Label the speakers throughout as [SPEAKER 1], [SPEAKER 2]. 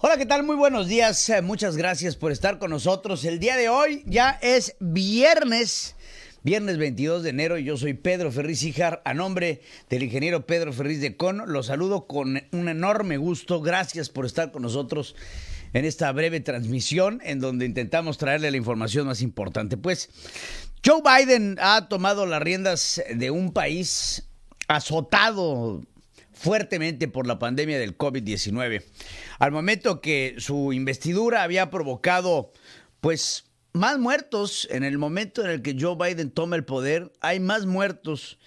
[SPEAKER 1] Hola, ¿qué tal? Muy buenos días. Muchas gracias por estar con nosotros. El día de hoy ya es viernes 22 de enero, y yo soy Pedro Ferriz Híjar. A nombre del ingeniero Pedro Ferriz de Con, los saludo con un enorme gusto. Gracias por estar con nosotros en esta breve transmisión en donde intentamos traerle la información más importante. Pues Joe Biden ha tomado las riendas de un país azotado fuertemente por la pandemia del COVID-19. Al momento que su investidura había provocado, pues, más muertos. En el momento en el que Joe Biden toma el poder, hay más muertos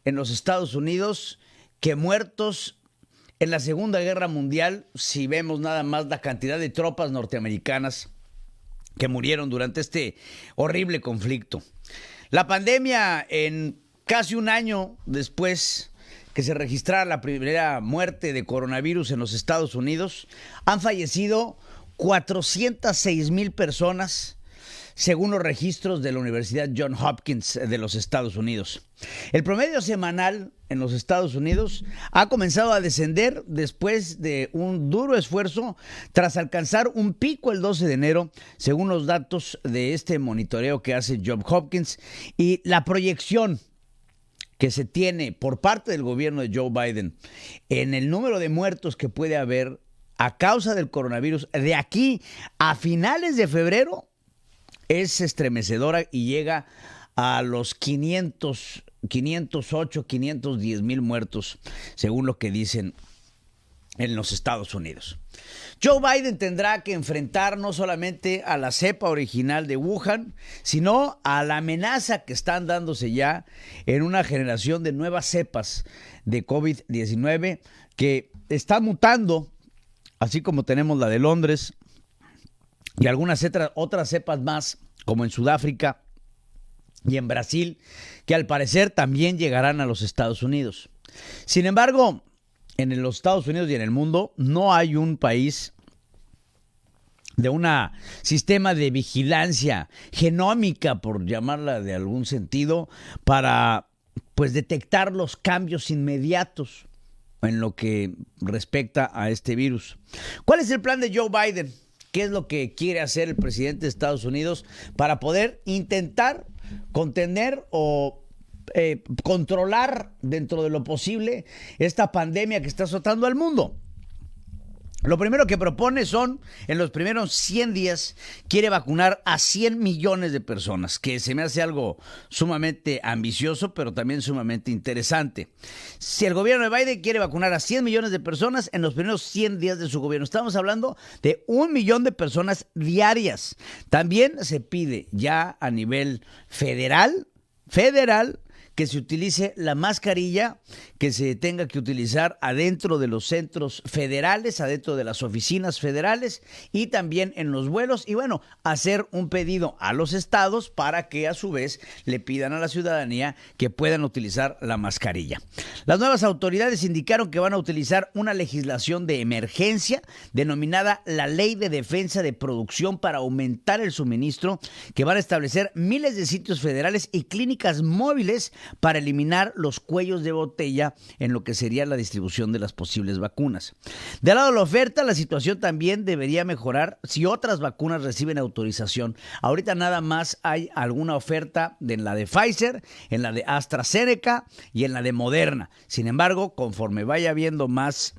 [SPEAKER 1] en los Estados Unidos que muertos en la Segunda Guerra Mundial, si vemos nada más la cantidad de tropas norteamericanas que murieron durante este horrible conflicto. La pandemia, en casi un año después que se registrara la primera muerte de coronavirus en los Estados Unidos, han fallecido 406,000 personas, según los registros de la Universidad Johns Hopkins de los Estados Unidos. El promedio semanal en los Estados Unidos ha comenzado a descender después de un duro esfuerzo tras alcanzar un pico el 12 de enero, según los datos de este monitoreo que hace Johns Hopkins, y la proyección que se tiene por parte del gobierno de Joe Biden en el número de muertos que puede haber a causa del coronavirus de aquí a finales de febrero es estremecedora y llega a los 510,000 muertos, según lo que dicen en los Estados Unidos. Joe Biden tendrá que enfrentar no solamente a la cepa original de Wuhan, sino a la amenaza que están dándose ya en una generación de nuevas cepas de COVID-19 que está mutando, así como tenemos la de Londres y algunas otras cepas más, como en Sudáfrica y en Brasil, que al parecer también llegarán a los Estados Unidos. Sin embargo, en los Estados Unidos y en el mundo no hay un país de un sistema de vigilancia genómica, por llamarla de algún sentido, para pues detectar los cambios inmediatos en lo que respecta a este virus. ¿Cuál es el plan de Joe Biden? ¿Qué es lo que quiere hacer el presidente de Estados Unidos para poder intentar contener o controlar dentro de lo posible esta pandemia que está azotando al mundo? Lo primero que propone son, en los primeros 100 días, quiere vacunar a 100 millones de personas, que se me hace algo sumamente ambicioso, pero también sumamente interesante. Si el gobierno de Biden quiere vacunar a 100 millones de personas en los primeros 100 días de su gobierno, estamos hablando de 1 millón de personas diarias. También se pide ya a nivel federal, que se utilice la mascarilla que se tenga que utilizar adentro de los centros federales, adentro de las oficinas federales y también en los vuelos. Y bueno, hacer un pedido a los estados para que a su vez le pidan a la ciudadanía que puedan utilizar la mascarilla. Las nuevas autoridades indicaron que van a utilizar una legislación de emergencia denominada la Ley de Defensa de Producción para aumentar el suministro, que van a establecer miles de sitios federales y clínicas móviles para eliminar los cuellos de botella en lo que sería la distribución de las posibles vacunas. Del lado de la oferta, la situación también debería mejorar si otras vacunas reciben autorización. Ahorita nada más hay alguna oferta en la de Pfizer, en la de AstraZeneca y en la de Moderna. Sin embargo, conforme vaya habiendo más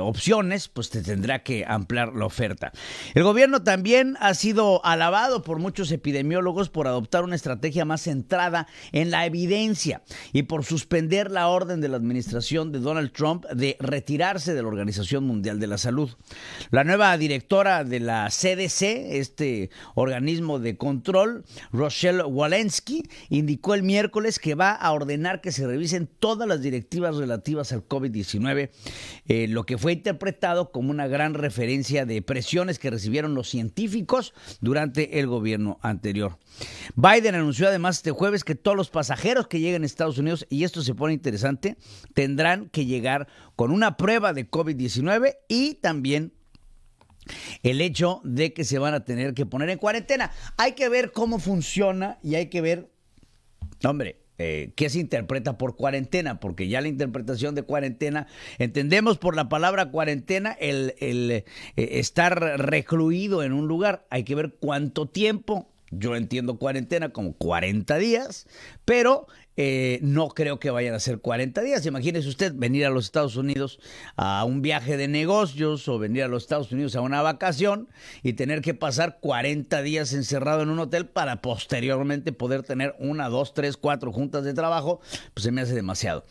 [SPEAKER 1] opciones, pues te tendrá que ampliar la oferta. El gobierno también ha sido alabado por muchos epidemiólogos por adoptar una estrategia más centrada en la evidencia y por suspender la orden de la administración de Donald Trump de retirarse de la Organización Mundial de la Salud. La nueva directora de la CDC, este organismo de control, Rochelle Walensky, indicó el miércoles que va a ordenar que se revisen todas las directivas relativas al COVID-19, lo que fue interpretado como una gran referencia de presiones que recibieron los científicos durante el gobierno anterior. Biden anunció además este jueves que todos los pasajeros que lleguen a Estados Unidos, y esto se pone interesante, tendrán que llegar con una prueba de COVID-19 y también el hecho de que se van a tener que poner en cuarentena. Hay que ver cómo funciona y hay que ver, hombre, ¿qué se interpreta por cuarentena? Porque ya la interpretación de cuarentena, entendemos por la palabra cuarentena el estar recluido en un lugar. Hay que ver cuánto tiempo. Yo entiendo cuarentena como 40 días, pero no creo que vayan a ser 40 días. Imagínese usted venir a los Estados Unidos a un viaje de negocios o venir a los Estados Unidos a una vacación y tener que pasar 40 días encerrado en un hotel para posteriormente poder tener 1, 2, 3, 4 juntas de trabajo, pues se me hace demasiado.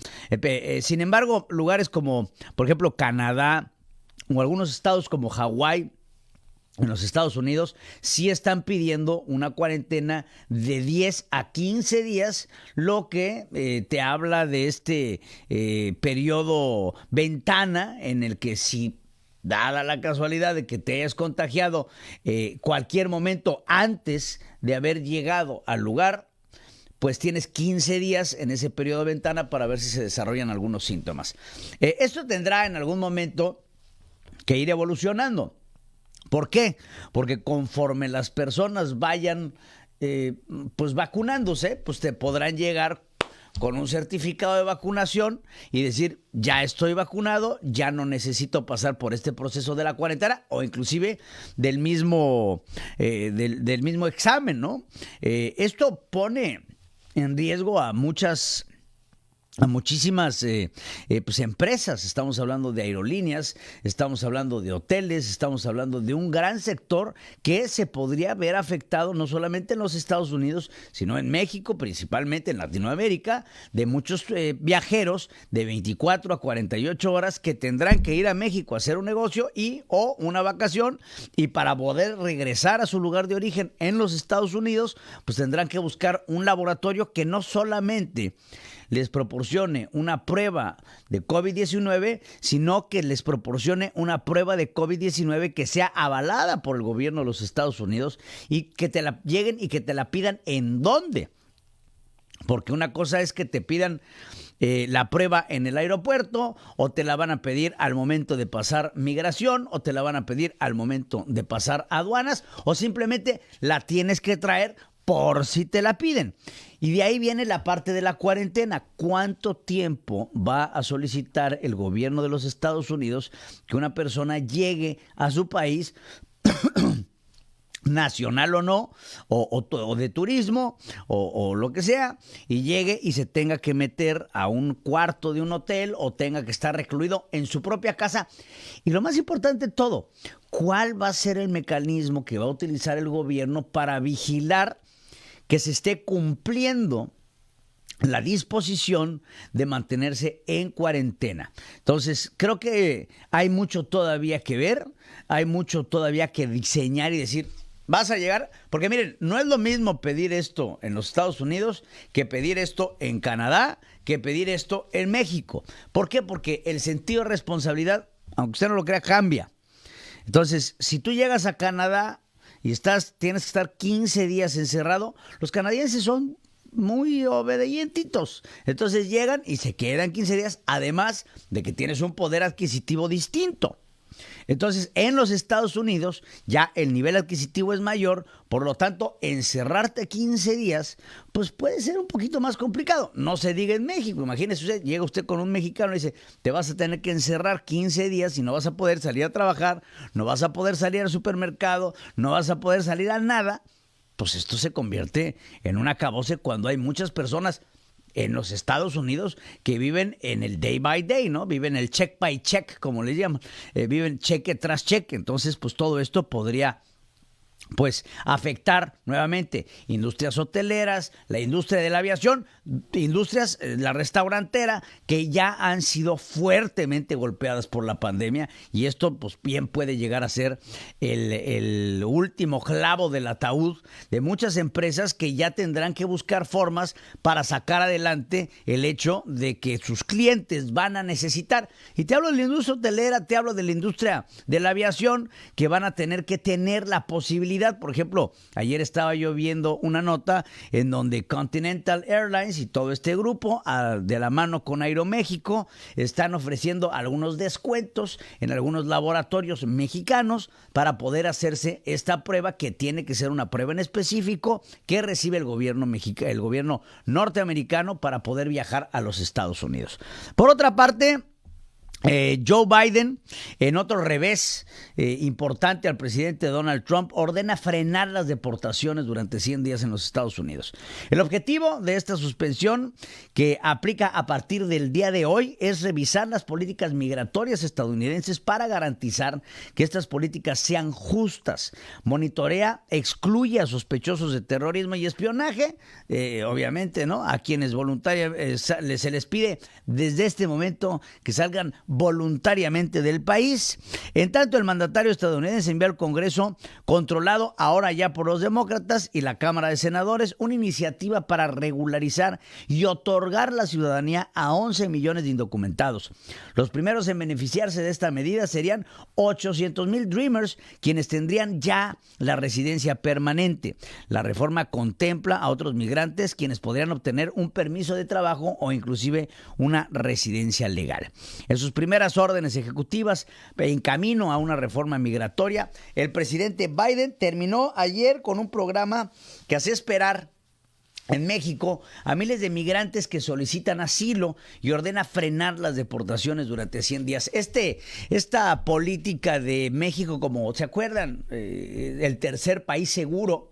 [SPEAKER 1] Sin embargo, lugares como, por ejemplo, Canadá o algunos estados como Hawái, en los Estados Unidos, sí están pidiendo una cuarentena de 10 a 15 días, lo que te habla de este periodo ventana en el que si dada la casualidad de que te hayas contagiado cualquier momento antes de haber llegado al lugar, pues tienes 15 días en ese periodo de ventana para ver si se desarrollan algunos síntomas. Esto tendrá en algún momento que ir evolucionando. ¿Por qué? Porque conforme las personas vayan pues vacunándose, pues te podrán llegar con un certificado de vacunación y decir, ya estoy vacunado, ya no necesito pasar por este proceso de la cuarentena o inclusive del mismo examen, ¿no? Esto pone en riesgo a muchísimas pues empresas. Estamos hablando de aerolíneas, estamos hablando de hoteles, estamos hablando de un gran sector que se podría ver afectado no solamente en los Estados Unidos, sino en México, principalmente en Latinoamérica, de muchos viajeros de 24 a 48 horas que tendrán que ir a México a hacer un negocio o una vacación, y para poder regresar a su lugar de origen en los Estados Unidos, pues tendrán que buscar un laboratorio que no solamente les proporcione una prueba de COVID-19, sino que les proporcione una prueba de COVID-19 que sea avalada por el gobierno de los Estados Unidos y que te la lleguen y que te la pidan en dónde. Porque una cosa es que te pidan la prueba en el aeropuerto, o te la van a pedir al momento de pasar migración, o te la van a pedir al momento de pasar aduanas, o simplemente la tienes que traer por si te la piden. Y de ahí viene la parte de la cuarentena. ¿Cuánto tiempo va a solicitar el gobierno de los Estados Unidos que una persona llegue a su país, nacional o no, o de turismo, o lo que sea, y llegue y se tenga que meter a un cuarto de un hotel o tenga que estar recluido en su propia casa? Y lo más importante de todo, ¿cuál va a ser el mecanismo que va a utilizar el gobierno para vigilar que se esté cumpliendo la disposición de mantenerse en cuarentena? Entonces, creo que hay mucho todavía que ver, hay mucho todavía que diseñar y decir, vas a llegar, porque miren, no es lo mismo pedir esto en los Estados Unidos que pedir esto en Canadá, que pedir esto en México. ¿Por qué? Porque el sentido de responsabilidad, aunque usted no lo crea, cambia. Entonces, si tú llegas a Canadá y tienes que estar 15 días encerrado, los canadienses son muy obedientitos. Entonces llegan y se quedan 15 días, además de que tienes un poder adquisitivo distinto. Entonces, en los Estados Unidos ya el nivel adquisitivo es mayor, por lo tanto, encerrarte 15 días, pues puede ser un poquito más complicado. No se diga en México. Imagínese usted, llega usted con un mexicano y dice, te vas a tener que encerrar 15 días y no vas a poder salir a trabajar, no vas a poder salir al supermercado, no vas a poder salir a nada. Pues esto se convierte en un acabose cuando hay muchas personas en los Estados Unidos que viven en el day by day, ¿no? Viven el check by check, como les llaman. Viven cheque tras cheque. Entonces, pues todo esto podría pues afectar nuevamente industrias hoteleras, la industria de la aviación, industrias, la restaurantera, que ya han sido fuertemente golpeadas por la pandemia, y esto pues bien puede llegar a ser el último clavo del ataúd de muchas empresas que ya tendrán que buscar formas para sacar adelante el hecho de que sus clientes van a necesitar. Y te hablo de la industria hotelera, te hablo de la industria de la aviación, que van a tener que tener la posibilidad movilidad. Por ejemplo, ayer estaba yo viendo una nota en donde Continental Airlines y todo este grupo, de la mano con Aeroméxico, están ofreciendo algunos descuentos en algunos laboratorios mexicanos para poder hacerse esta prueba, que tiene que ser una prueba en específico que recibe el gobierno norteamericano para poder viajar a los Estados Unidos. Por otra parte, Joe Biden, en otro revés importante al presidente Donald Trump, ordena frenar las deportaciones durante 100 días en los Estados Unidos. El objetivo de esta suspensión, que aplica a partir del día de hoy, es revisar las políticas migratorias estadounidenses para garantizar que estas políticas sean justas. Monitorea, excluye a sospechosos de terrorismo y espionaje, obviamente, ¿no? A quienes voluntariamente se les pide desde este momento que salgan voluntariamente del país. En tanto, el mandatario estadounidense envió al Congreso, controlado ahora ya por los demócratas y la Cámara de Senadores, una iniciativa para regularizar y otorgar la ciudadanía a 11 millones de indocumentados. Los primeros en beneficiarse de esta medida serían 800,000 Dreamers, quienes tendrían ya la residencia permanente. La reforma contempla a otros migrantes, quienes podrían obtener un permiso de trabajo o inclusive una residencia legal. En sus primeras órdenes ejecutivas en camino a una reforma migratoria, el presidente Biden terminó ayer con un programa que hace esperar en México a miles de migrantes que solicitan asilo y ordena frenar las deportaciones durante 100 días. Esta política de México, como se acuerdan, el tercer país seguro,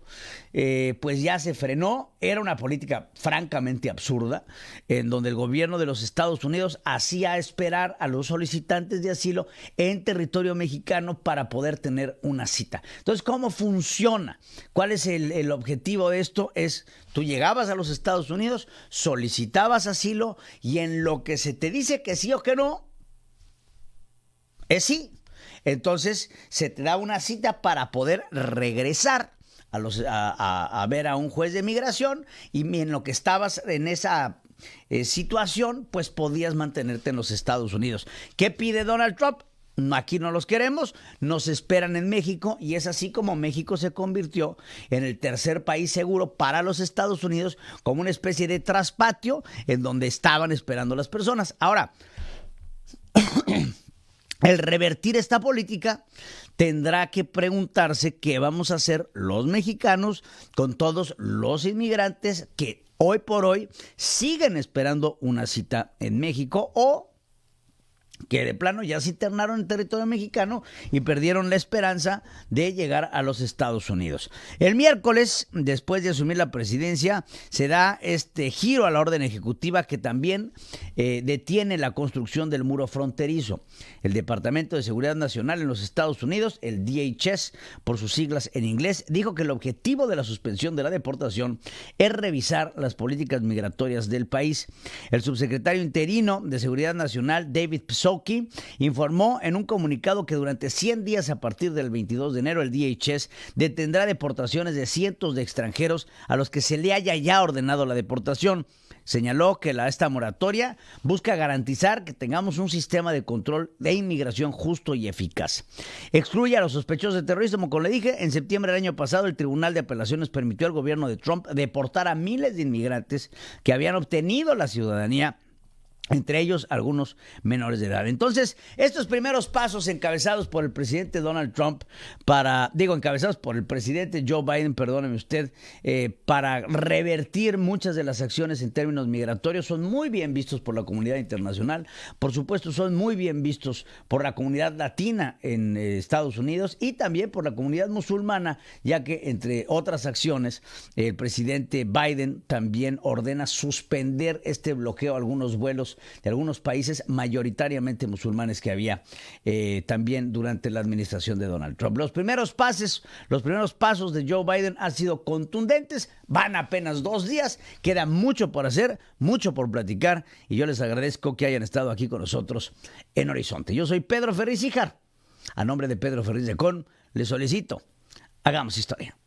[SPEAKER 1] pues ya se frenó. Era una política francamente absurda, en donde el gobierno de los Estados Unidos hacía esperar a los solicitantes de asilo en territorio mexicano para poder tener una cita. Entonces, ¿cómo funciona? ¿Cuál es el objetivo de esto? Tú llegabas a los Estados Unidos, solicitabas asilo y en lo que se te dice que sí o que no, es sí. Entonces se te da una cita para poder regresar a ver a un juez de migración, y en lo que estabas en esa situación, pues podías mantenerte en los Estados Unidos. ¿Qué pide Donald Trump? Aquí no los queremos, nos esperan en México, y es así como México se convirtió en el tercer país seguro para los Estados Unidos, como una especie de traspatio en donde estaban esperando las personas. Ahora, el revertir esta política tendrá que preguntarse qué vamos a hacer los mexicanos con todos los inmigrantes que hoy por hoy siguen esperando una cita en México, o que de plano ya se internaron en territorio mexicano y perdieron la esperanza de llegar a los Estados Unidos. El miércoles, después de asumir la presidencia, se da este giro a la orden ejecutiva que también detiene la construcción del muro fronterizo. El Departamento de Seguridad Nacional en los Estados Unidos, el DHS por sus siglas en inglés, dijo que el objetivo de la suspensión de la deportación es revisar las políticas migratorias del país. El subsecretario interino de Seguridad Nacional, David Psaki, informó en un comunicado que durante 100 días a partir del 22 de enero el DHS detendrá deportaciones de cientos de extranjeros a los que se le haya ya ordenado la deportación. Señaló que esta moratoria busca garantizar que tengamos un sistema de control de inmigración justo y eficaz. Excluye a los sospechosos de terrorismo. Como le dije, en septiembre del año pasado el Tribunal de Apelaciones permitió al gobierno de Trump deportar a miles de inmigrantes que habían obtenido la ciudadanía, entre ellos algunos menores de edad. Entonces, estos primeros pasos encabezados por el presidente Donald Trump encabezados por el presidente Joe Biden, perdóneme usted, para revertir muchas de las acciones en términos migratorios, son muy bien vistos por la comunidad internacional. Por supuesto, son muy bien vistos por la comunidad latina en Estados Unidos y también por la comunidad musulmana, ya que, entre otras acciones, el presidente Biden también ordena suspender este bloqueo a algunos vuelos de algunos países mayoritariamente musulmanes que había también durante la administración de Donald Trump. Los primeros pasos de Joe Biden han sido contundentes, van apenas 2 días, queda mucho por hacer, mucho por platicar, y yo les agradezco que hayan estado aquí con nosotros en Horizonte. Yo soy Pedro Ferriz Híjar. A nombre de Pedro Ferriz de Con, les solicito, hagamos historia.